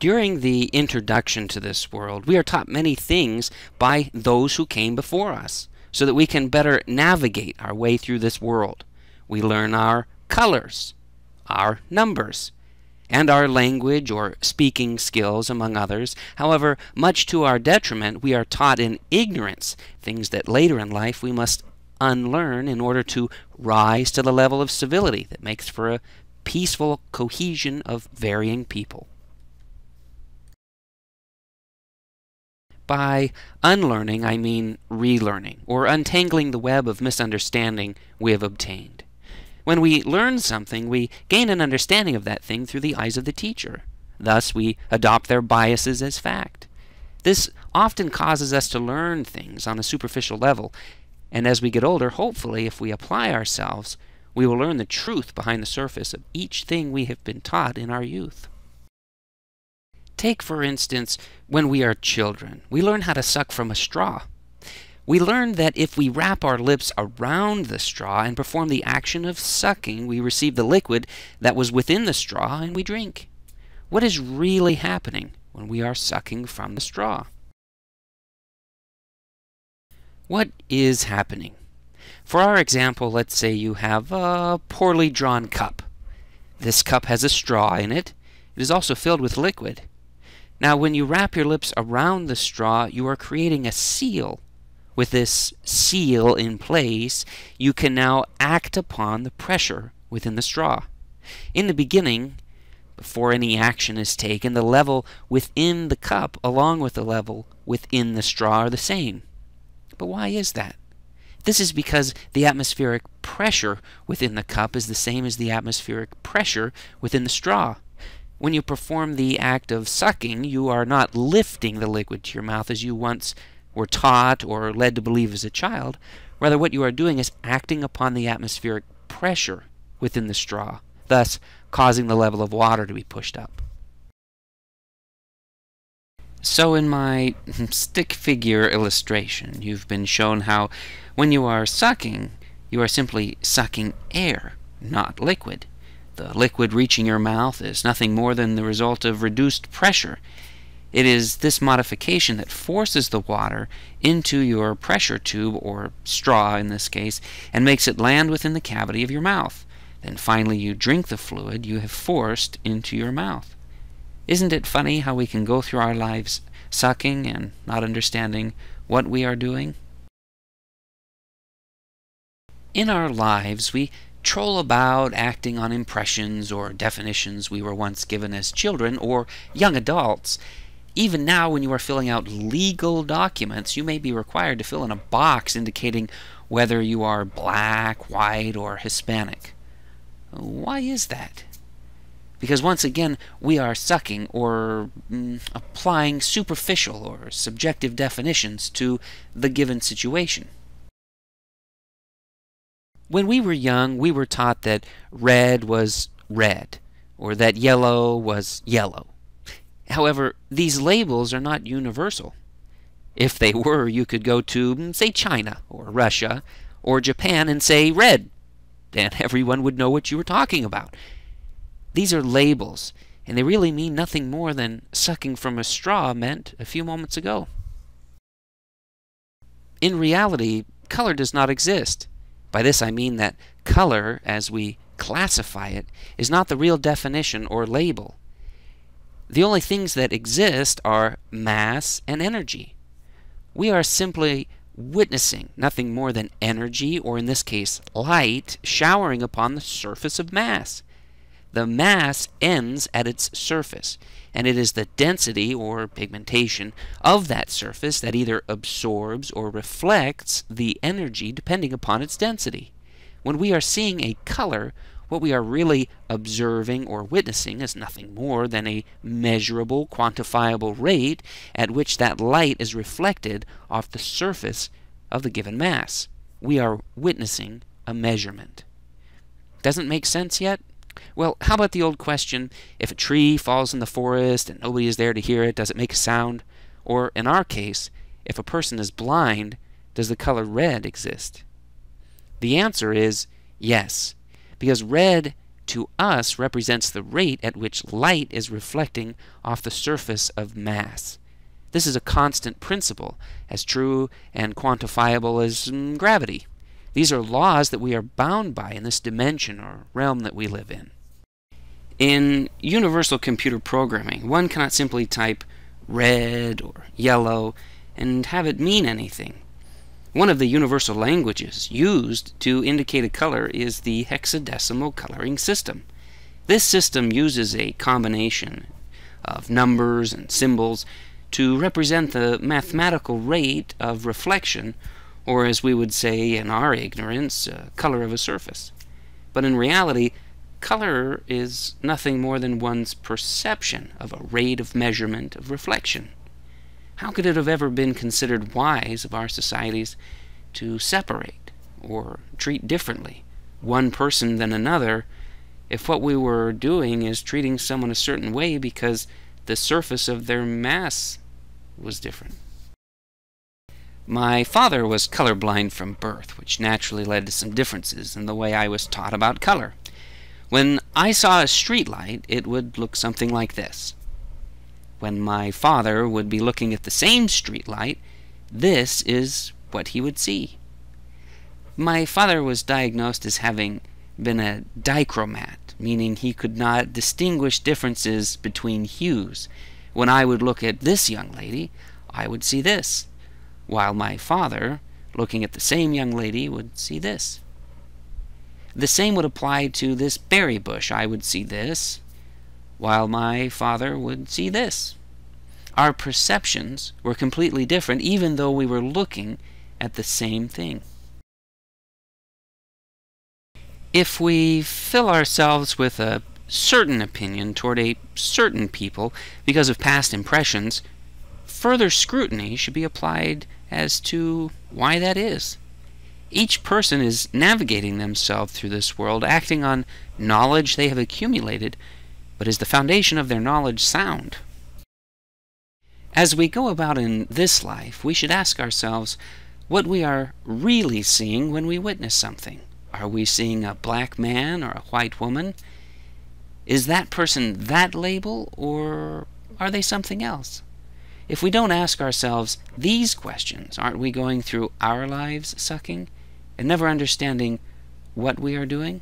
During the introduction to this world, we are taught many things by those who came before us, so that we can better navigate our way through this world. We learn our colors, our numbers, and our language or speaking skills, among others. However, much to our detriment, we are taught in ignorance things that later in life we must unlearn in order to rise to the level of civility that makes for a peaceful cohesion of varying people. By unlearning, I mean relearning, or untangling the web of misunderstanding we have obtained. When we learn something, we gain an understanding of that thing through the eyes of the teacher. Thus, we adopt their biases as fact. This often causes us to learn things on a superficial level, and as we get older, hopefully, if we apply ourselves, we will learn the truth behind the surface of each thing we have been taught in our youth. Take, for instance, when we are children, we learn how to suck from a straw. We learn that if we wrap our lips around the straw and perform the action of sucking, we receive the liquid that was within the straw and we drink. What is really happening when we are sucking from the straw? What is happening? For our example, let's say you have a poorly drawn cup. This cup has a straw in it. It is also filled with liquid. Now, when you wrap your lips around the straw, you are creating a seal. With this seal in place, you can now act upon the pressure within the straw. In the beginning, before any action is taken, the level within the cup along with the level within the straw are the same. But why is that? This is because the atmospheric pressure within the cup is the same as the atmospheric pressure within the straw. When you perform the act of sucking, you are not lifting the liquid to your mouth as you once were taught or led to believe as a child. Rather, what you are doing is acting upon the atmospheric pressure within the straw, thus causing the level of water to be pushed up. So in my stick figure illustration, you've been shown how when you are sucking, you are simply sucking air, not liquid. The liquid reaching your mouth is nothing more than the result of reduced pressure. It is this modification that forces the water into your pressure tube, or straw in this case, and makes it land within the cavity of your mouth. Then finally you drink the fluid you have forced into your mouth. Isn't it funny how we can go through our lives sucking and not understanding what we are doing? In our lives, we troll about acting on impressions or definitions we were once given as children or young adults. Even now, when you are filling out legal documents, you may be required to fill in a box indicating whether you are black, white, or Hispanic. Why is that? Because once again, we are sucking or applying superficial or subjective definitions to the given situation. When we were young, we were taught that red was red, or that yellow was yellow. However, these labels are not universal. If they were, you could go to, say, China, or Russia, or Japan and say red, and everyone would know what you were talking about. These are labels, and they really mean nothing more than sucking from a straw meant a few moments ago. In reality, color does not exist. By this I mean that color, as we classify it, is not the real definition or label. The only things that exist are mass and energy. We are simply witnessing nothing more than energy, or in this case light, showering upon the surface of mass. The mass ends at its surface, and it is the density or pigmentation of that surface that either absorbs or reflects the energy depending upon its density. When we are seeing a color, what we are really observing or witnessing is nothing more than a measurable, quantifiable rate at which that light is reflected off the surface of the given mass. We are witnessing a measurement. Doesn't make sense yet? Well, how about the old question, if a tree falls in the forest and nobody is there to hear it, does it make a sound? Or, in our case, if a person is blind, does the color red exist? The answer is yes, because red to us represents the rate at which light is reflecting off the surface of mass. This is a constant principle, as true and quantifiable as gravity. These are laws that we are bound by in this dimension or realm that we live in. In universal computer programming, one cannot simply type red or yellow and have it mean anything. One of the universal languages used to indicate a color is the hexadecimal coloring system. This system uses a combination of numbers and symbols to represent the mathematical rate of reflection, or as we would say in our ignorance, color of a surface. But in reality, color is nothing more than one's perception of a rate of measurement of reflection. How could it have ever been considered wise of our societies to separate or treat differently one person than another if what we were doing is treating someone a certain way because the surface of their mass was different? My father was colorblind from birth, which naturally led to some differences in the way I was taught about color. When I saw a street light, it would look something like this. When my father would be looking at the same street light, this is what he would see. My father was diagnosed as having been a dichromat, meaning he could not distinguish differences between hues. When I would look at this young lady, I would see this, while my father, looking at the same young lady, would see this. The same would apply to this berry bush. I would see this, while my father would see this. Our perceptions were completely different, even though we were looking at the same thing. If we fill ourselves with a certain opinion toward a certain people because of past impressions, further scrutiny should be applied as to why that is. Each person is navigating themselves through this world, acting on knowledge they have accumulated, but is the foundation of their knowledge sound? As we go about in this life, we should ask ourselves what we are really seeing when we witness something. Are we seeing a black man or a white woman? Is that person that label, or are they something else? If we don't ask ourselves these questions, aren't we going through our lives sucking and never understanding what we are doing?